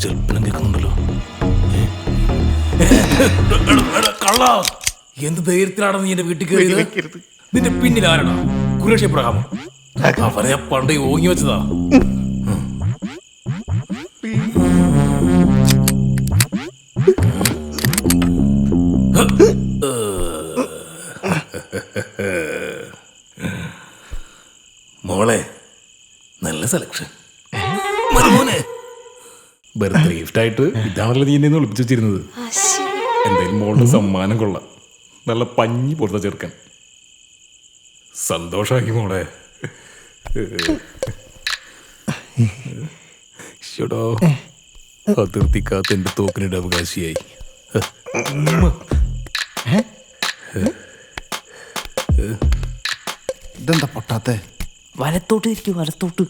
ചെൽപ്പനം കേൾക്കുന്നുണ്ടല്ലോ. കള്ള, എന്ത് ധൈര്യത്തിലാണ് നീ എന്റെ വീട്ടിൽ കയറിയത്? നിന്റെ പിന്നിൽ ആരാണ്? ഖുറേഷ് ഇബ്രാഹിമോ? അവനെ പണ്ട് ഓങ്ങി വെച്ചതാ. മോളെ, നല്ല സെലക്ഷൻ. ബർത്ത്ഡേ ഗിഫ്റ്റ് ആയിട്ട് ഇതാണല്ലോ നീ എന്നെ ഒളിപ്പിച്ചു വെച്ചിരുന്നത്. എന്തായാലും മോളുടെ സമ്മാനം കൊള്ളാം. നല്ല പഞ്ഞി പുറത്ത ചേർക്കാൻ. സന്തോഷാക്കി മോളെ. ഷടോ, അതിർത്തിക്കാത്ത എന്റെ തോക്കിനിടെ അവകാശിയായി. ഇതെന്താ പൊട്ടാത്തെ? വലത്തോട്ട് ഇരിക്കും, വലത്തോട്ട്.